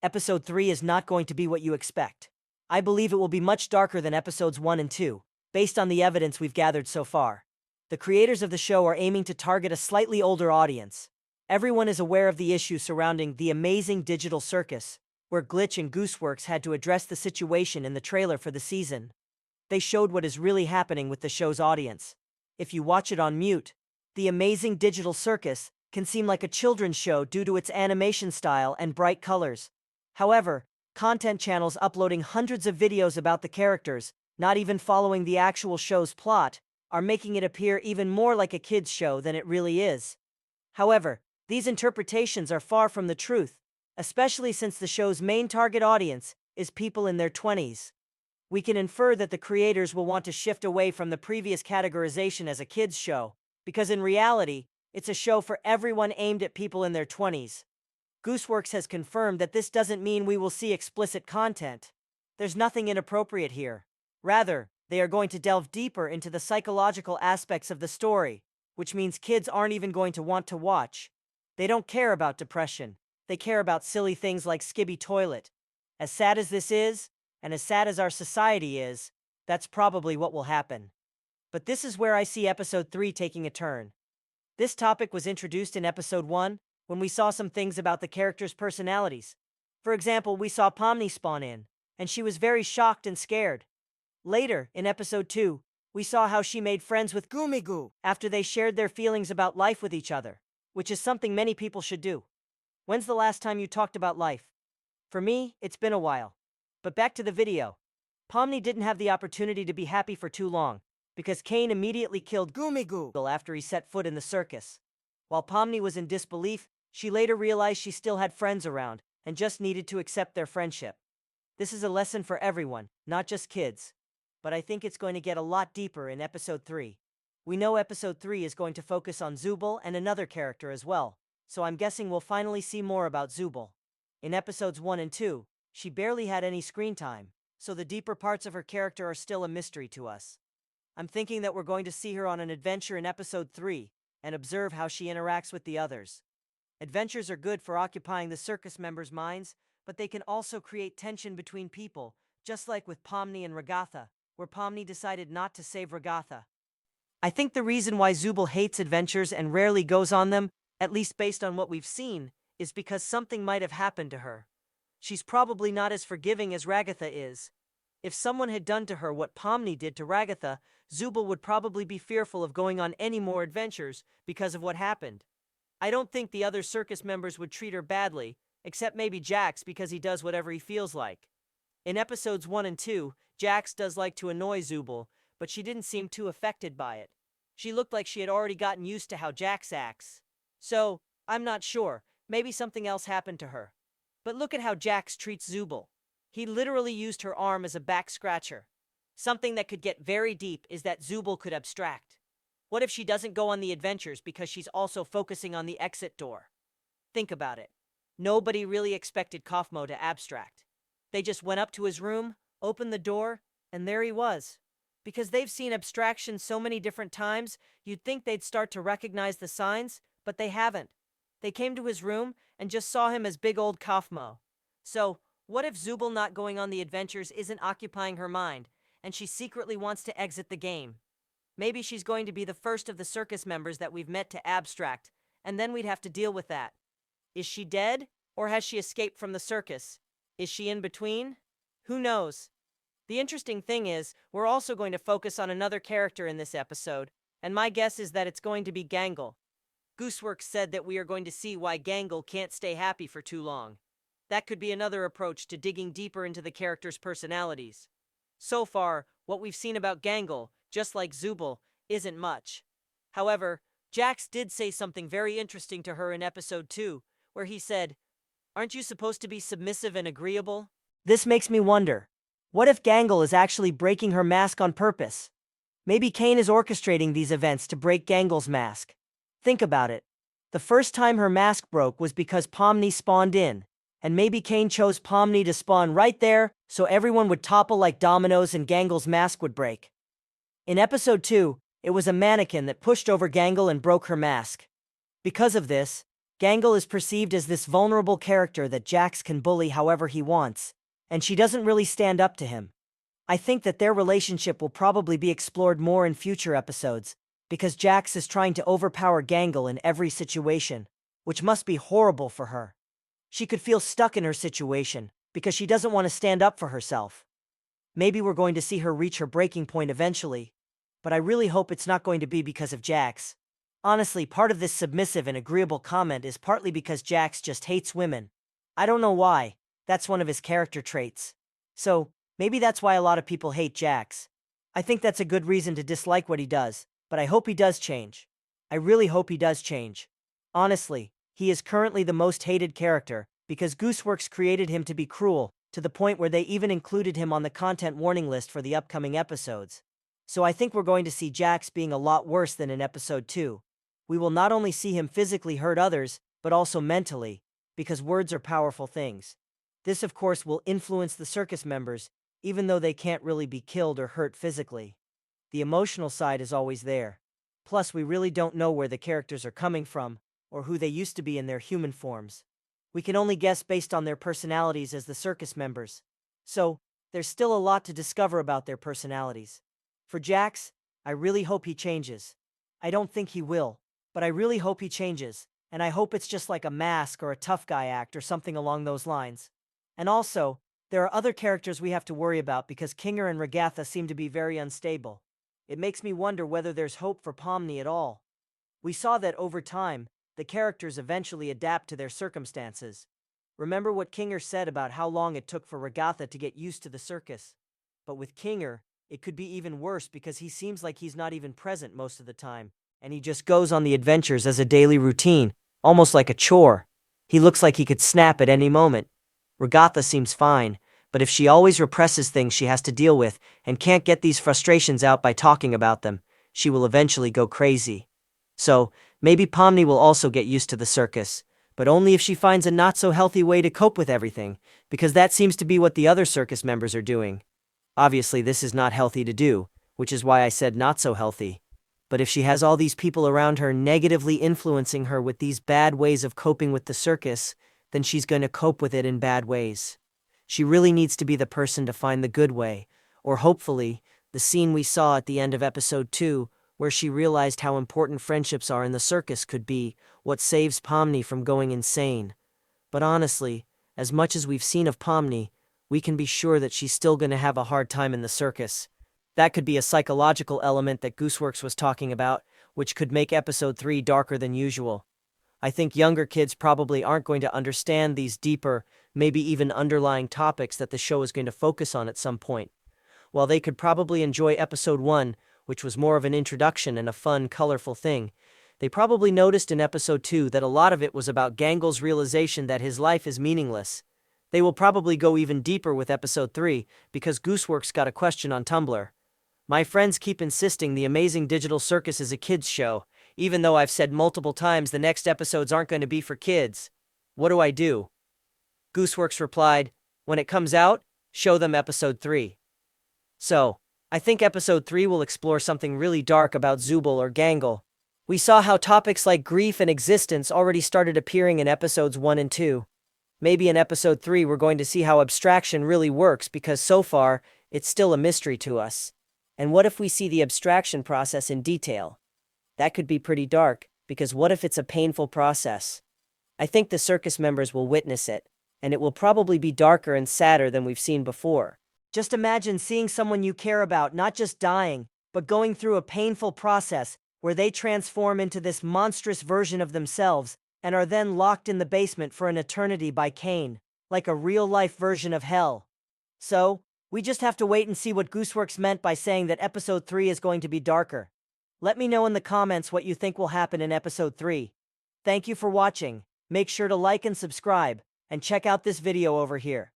Episode 3 is not going to be what you expect. I believe it will be much darker than episodes 1 and 2, based on the evidence we've gathered so far. The creators of the show are aiming to target a slightly older audience. Everyone is aware of the issue surrounding the amazing digital circus, where Glitch and Gooseworx had to address the situation in the trailer for the season. They showed what is really happening with the show's audience. If you watch it on mute, the amazing digital circus can seem like a children's show due to its animation style and bright colors. However, content channels uploading hundreds of videos about the characters, not even following the actual show's plot, are making it appear even more like a kids' show than it really is. However, these interpretations are far from the truth, especially since the show's main target audience is people in their 20s. We can infer that the creators will want to shift away from the previous categorization as a kids' show, because in reality, it's a show for everyone aimed at people in their 20s. Gooseworx has confirmed that this doesn't mean we will see explicit content. There's nothing inappropriate here. Rather, they are going to delve deeper into the psychological aspects of the story, which means kids aren't even going to want to watch. They don't care about depression. They care about silly things like Skibby Toilet. As sad as this is, and as sad as our society is, that's probably what will happen. But this is where I see episode 3 taking a turn. This topic was introduced in episode 1, when we saw some things about the characters' personalities. For example, we saw Pomni spawn in, and she was very shocked and scared. Later, in episode 2, we saw how she made friends with Gumigu after they shared their feelings about life with each other, which is something many people should do. When's the last time you talked about life? For me, it's been a while. But back to the video. Pomni didn't have the opportunity to be happy for too long, because Kane immediately killed Gumigu after he set foot in the circus. While Pomni was in disbelief, she later realized she still had friends around, and just needed to accept their friendship. This is a lesson for everyone, not just kids. But I think it's going to get a lot deeper in episode 3. We know episode 3 is going to focus on Zooble and another character as well, so I'm guessing we'll finally see more about Zooble. In episodes 1 and 2, she barely had any screen time, so the deeper parts of her character are still a mystery to us. I'm thinking that we're going to see her on an adventure in episode 3, and observe how she interacts with the others. Adventures are good for occupying the circus members' minds, but they can also create tension between people, just like with Pomni and Ragatha, where Pomni decided not to save Ragatha. I think the reason why Zooble hates adventures and rarely goes on them, at least based on what we've seen, is because something might have happened to her. She's probably not as forgiving as Ragatha is. If someone had done to her what Pomni did to Ragatha, Zooble would probably be fearful of going on any more adventures because of what happened. I don't think the other circus members would treat her badly, except maybe Jax because he does whatever he feels like. In episodes 1 and 2, Jax does like to annoy Zooble, but she didn't seem too affected by it. She looked like she had already gotten used to how Jax acts. So, I'm not sure, maybe something else happened to her. But look at how Jax treats Zooble. He literally used her arm as a back scratcher. Something that could get very deep is that Zooble could abstract. What if she doesn't go on the adventures because she's also focusing on the exit door? Think about it. Nobody really expected Kaufmo to abstract. They just went up to his room, opened the door, and there he was. Because they've seen abstraction so many different times, you'd think they'd start to recognize the signs, but they haven't. They came to his room and just saw him as big old Kaufmo. So, what if Zooble not going on the adventures isn't occupying her mind, and she secretly wants to exit the game? Maybe she's going to be the first of the circus members that we've met to abstract, and then we'd have to deal with that. Is she dead, or has she escaped from the circus? Is she in between? Who knows? The interesting thing is, we're also going to focus on another character in this episode, and my guess is that it's going to be Gangle. Gooseworx said that we are going to see why Gangle can't stay happy for too long. That could be another approach to digging deeper into the characters' personalities. So far, what we've seen about Gangle, just like Zooble, isn't much. However, Jax did say something very interesting to her in episode 2, where he said, "Aren't you supposed to be submissive and agreeable?" This makes me wonder, what if Gangle is actually breaking her mask on purpose? Maybe Kane is orchestrating these events to break Gangle's mask. Think about it. The first time her mask broke was because Pomni spawned in, and maybe Kane chose Pomni to spawn right there so everyone would topple like dominoes and Gangle's mask would break. In episode 2, it was a mannequin that pushed over Gangle and broke her mask. Because of this, Gangle is perceived as this vulnerable character that Jax can bully however he wants, and she doesn't really stand up to him. I think that their relationship will probably be explored more in future episodes, because Jax is trying to overpower Gangle in every situation, which must be horrible for her. She could feel stuck in her situation, because she doesn't want to stand up for herself. Maybe we're going to see her reach her breaking point eventually, but I really hope it's not going to be because of Jax. Honestly, part of this submissive and agreeable comment is partly because Jax just hates women. I don't know why, that's one of his character traits. So, maybe that's why a lot of people hate Jax. I think that's a good reason to dislike what he does, but I hope he does change. I really hope he does change. Honestly, he is currently the most hated character, because Gooseworx created him to be cruel, to the point where they even included him on the content warning list for the upcoming episodes. So I think we're going to see Jax being a lot worse than in episode 2. We will not only see him physically hurt others, but also mentally, because words are powerful things. This of course will influence the circus members, even though they can't really be killed or hurt physically. The emotional side is always there. Plus, we really don't know where the characters are coming from, or who they used to be in their human forms. We can only guess based on their personalities as the circus members. So, there's still a lot to discover about their personalities. For Jax, I really hope he changes. I don't think he will, but I really hope he changes, and I hope it's just like a mask or a tough guy act or something along those lines. And also, there are other characters we have to worry about because Kinger and Regatha seem to be very unstable. It makes me wonder whether there's hope for Pomni at all. We saw that over time, the characters eventually adapt to their circumstances. Remember what Kinger said about how long it took for Regatha to get used to the circus? But with Kinger, it could be even worse because he seems like he's not even present most of the time, and he just goes on the adventures as a daily routine, almost like a chore. He looks like he could snap at any moment. Regatha seems fine, but if she always represses things she has to deal with and can't get these frustrations out by talking about them, she will eventually go crazy. So, maybe Pomni will also get used to the circus, but only if she finds a not-so-healthy way to cope with everything, because that seems to be what the other circus members are doing. Obviously, this is not healthy to do, which is why I said not so healthy. But if she has all these people around her negatively influencing her with these bad ways of coping with the circus, then she's going to cope with it in bad ways. She really needs to be the person to find the good way, or hopefully, the scene we saw at the end of episode 2, where she realized how important friendships are in the circus could be what saves Pomni from going insane. But honestly, as much as we've seen of Pomni, we can be sure that she's still going to have a hard time in the circus. That could be a psychological element that Gooseworx was talking about, which could make episode 3 darker than usual. I think younger kids probably aren't going to understand these deeper, maybe even underlying topics that the show is going to focus on at some point. While they could probably enjoy episode 1, which was more of an introduction and a fun, colorful thing, they probably noticed in episode 2 that a lot of it was about Gangle's realization that his life is meaningless. They will probably go even deeper with episode 3, because Gooseworx got a question on Tumblr. My friends keep insisting The Amazing Digital Circus is a kids' show, even though I've said multiple times the next episodes aren't going to be for kids. What do I do? Gooseworx replied, when it comes out, show them episode 3. So, I think episode 3 will explore something really dark about Zooble or Gangle. We saw how topics like grief and existence already started appearing in episodes 1 and 2. Maybe in episode 3 we're going to see how abstraction really works because so far, it's still a mystery to us. And what if we see the abstraction process in detail? That could be pretty dark, because what if it's a painful process? I think the circus members will witness it, and it will probably be darker and sadder than we've seen before. Just imagine seeing someone you care about not just dying, but going through a painful process where they transform into this monstrous version of themselves and are then locked in the basement for an eternity by Cain, like a real-life version of hell. So, we just have to wait and see what Gooseworx meant by saying that episode 3 is going to be darker. Let me know in the comments what you think will happen in episode 3. Thank you for watching. Make sure to like and subscribe, and check out this video over here.